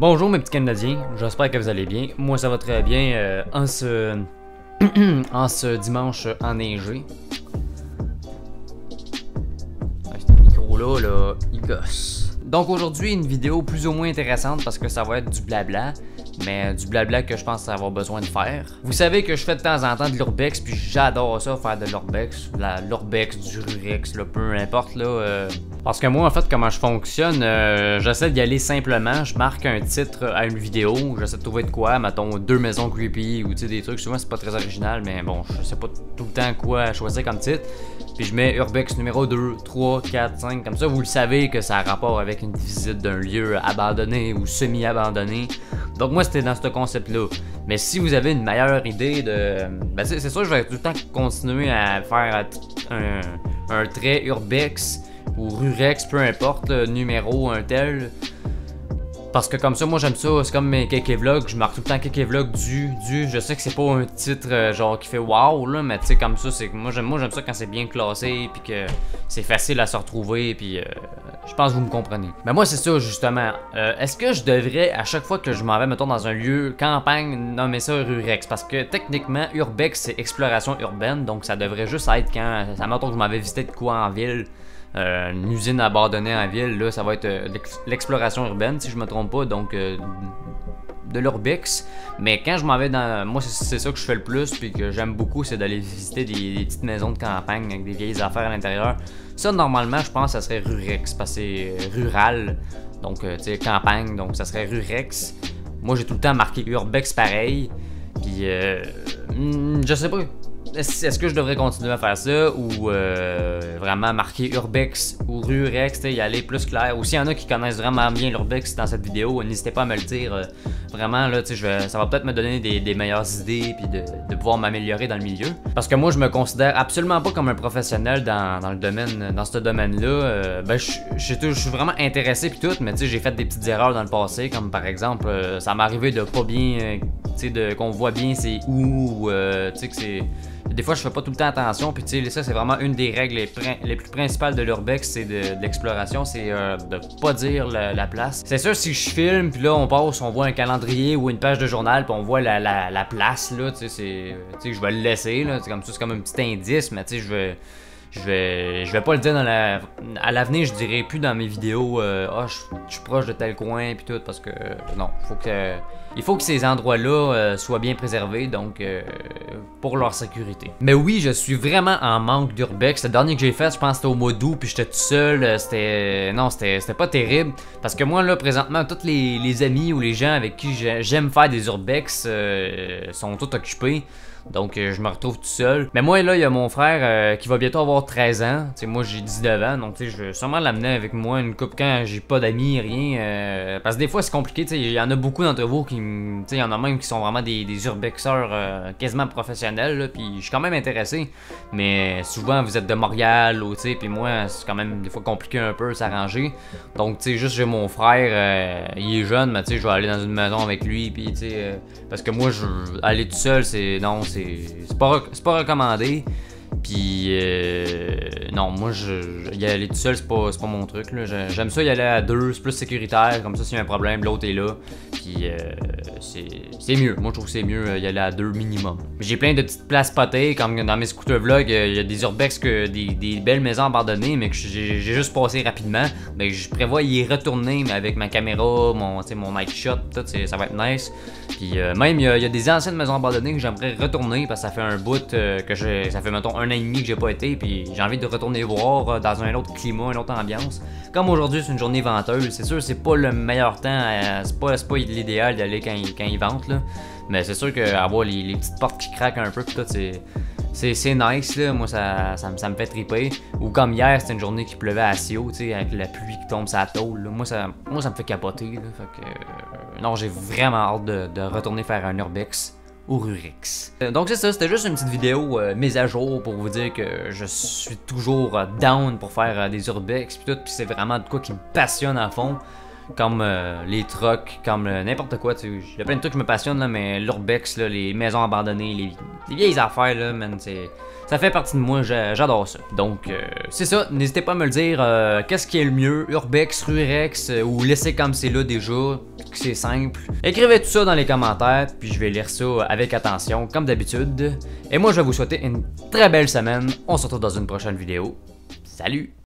Bonjour mes petits Canadiens, j'espère que vous allez bien. Moi ça va très bien en ce dimanche enneigé. Ce micro-là, il gosse. Donc aujourd'hui une vidéo plus ou moins intéressante parce que ça va être du blabla. Mais du blabla que je pense avoir besoin de faire. Vous savez que je fais de temps en temps de l'urbex, puis j'adore ça, faire de l'urbex, l'urbex, du rurex, là, peu importe là. Parce que moi en fait comment je fonctionne, j'essaie d'y aller simplement, je marque un titre à une vidéo, j'essaie de trouver de quoi, mettons 2 maisons creepy ou tu sais des trucs, souvent c'est pas très original, mais bon, je sais pas tout le temps quoi choisir comme titre. Puis je mets urbex numéro 2, 3, 4, 5, comme ça vous le savez que ça a rapport avec une visite d'un lieu abandonné ou semi-abandonné. Donc moi c'était dans ce concept-là. Mais si vous avez une meilleure idée de... Ben c'est sûr je vais tout le temps continuer à faire un trait urbex ou rurex, peu importe, le numéro, un tel. Parce que comme ça, moi j'aime ça, c'est comme mes Kéké Vlogs, je marque tout le temps Kéké Vlog du, je sais que c'est pas un titre genre qui fait wow là, mais tu sais comme ça, c'est que moi j'aime ça quand c'est bien classé, puis que c'est facile à se retrouver, puis je pense que vous me comprenez. Mais moi c'est ça justement, est-ce que je devrais à chaque fois que je m'en vais, mettons dans un lieu campagne, nommer ça Rurex? Parce que techniquement, Urbex c'est exploration urbaine, donc ça devrait juste être quand, ça mettons que je m'en vais visiter de quoi en ville. Une usine abandonnée en ville, là, ça va être l'exploration urbaine, si je me trompe pas, donc de l'urbex. Mais quand je m'en vais dans... Moi, c'est ça que je fais le plus, puis que j'aime beaucoup, c'est d'aller visiter des petites maisons de campagne avec des vieilles affaires à l'intérieur. Ça, normalement, je pense que ça serait rurex, parce que c'est rural, donc, tu sais, campagne, donc ça serait rurex. Moi, j'ai tout le temps marqué urbex pareil, puis je sais pas... Est-ce que je devrais continuer à faire ça ou vraiment marquer urbex ou rurex, y aller plus clair? Ou s'il y en a qui connaissent vraiment bien l'urbex dans cette vidéo, n'hésitez pas à me le dire. Vraiment, là, ça va peut-être me donner des meilleures idées puis de pouvoir m'améliorer dans le milieu. Parce que moi, je me considère absolument pas comme un professionnel dans le domaine, dans ce domaine-là. Ben, je suis vraiment intéressé puis tout, mais j'ai fait des petites erreurs dans le passé, comme par exemple, ça m'est arrivé de pas bien, qu'on voit bien c'est où, que c'est... Des fois, je fais pas tout le temps attention, puis tu sais, ça, c'est vraiment une des règles les plus principales de l'urbex, c'est de l'exploration, c'est de pas dire la place. C'est sûr, si je filme, puis là, on passe, on voit un calendrier ou une page de journal, puis on voit la place, là, tu sais, je vais le laisser, là, c'est comme un petit indice, mais tu sais, je vais pas le dire à l'avenir, je dirais plus dans mes vidéos, je suis proche de tel coin puis tout, parce que non, il faut que ces endroits-là soient bien préservés, donc pour leur sécurité. Mais oui, je suis vraiment en manque d'urbex. Le dernier que j'ai fait, je pense que c'était au mois d'août, puis j'étais tout seul, c'était pas terrible, parce que moi là présentement, tous les amis ou les gens avec qui j'aime faire des urbex sont tous occupés. Donc je me retrouve tout seul. Mais moi là, il y a mon frère qui va bientôt avoir 13 ans. T'sais, moi j'ai 19 ans, donc je vais sûrement l'amener avec moi une couple quand j'ai pas d'amis, rien. Parce que des fois c'est compliqué, il y en a beaucoup d'entre vous qui, il y en a même qui sont vraiment des urbexeurs quasiment professionnels, puis je suis quand même intéressé. Mais souvent vous êtes de Montréal, puis moi c'est quand même des fois compliqué un peu s'arranger. Donc juste j'ai mon frère, il est jeune, mais je vais aller dans une maison avec lui, puis parce que moi aller tout seul c'est pas recommandé. Puis non, moi y aller tout seul c'est pas mon truc là. J'aime ça y aller à deux, c'est plus sécuritaire, comme ça s'il y a un problème l'autre est là. Puis c'est mieux, moi je trouve que c'est mieux y aller à deux minimum. J'ai plein de petites places potées, comme dans mes scooter vlogs, il y a des urbex, des belles maisons abandonnées, mais que j'ai juste passé rapidement. Mais je prévois y retourner, mais avec ma caméra, mon night shot, tout, ça va être nice. Puis même il y a des anciennes maisons abandonnées que j'aimerais retourner, parce que ça fait un bout ça fait mettons 1 an et demi que j'ai pas été, puis j'ai envie de retourner voir dans un autre climat, une autre ambiance. Comme aujourd'hui c'est une journée venteuse, c'est sûr c'est pas le meilleur temps, c'est pas l'idéal d'y aller quand il vente là, mais c'est sûr qu'avoir les petites portes qui craquent un peu pis tout, c'est nice là, moi ça me fait triper. Ou comme hier, c'était une journée qui pleuvait à Sio, avec la pluie qui tombe sur la tôle là. Moi ça me fait capoter là, fait que non, j'ai vraiment hâte de retourner faire un urbex ou rurex. Donc c'est ça, c'était juste une petite vidéo mise à jour pour vous dire que je suis toujours down pour faire des urbex pis tout, pis c'est vraiment de quoi qui me passionne à fond. Comme les trucks, comme n'importe quoi, il y a plein de trucs qui me passionnent là, mais l'urbex, les maisons abandonnées, Des vieilles affaires, là, man, ça fait partie de moi, j'adore ça. Donc, c'est ça, n'hésitez pas à me le dire, qu'est-ce qui est le mieux, Urbex, Rurex, ou laisser comme c'est là déjà, c'est simple. Écrivez tout ça dans les commentaires, puis je vais lire ça avec attention, comme d'habitude. Et moi, je vais vous souhaiter une très belle semaine, on se retrouve dans une prochaine vidéo. Salut!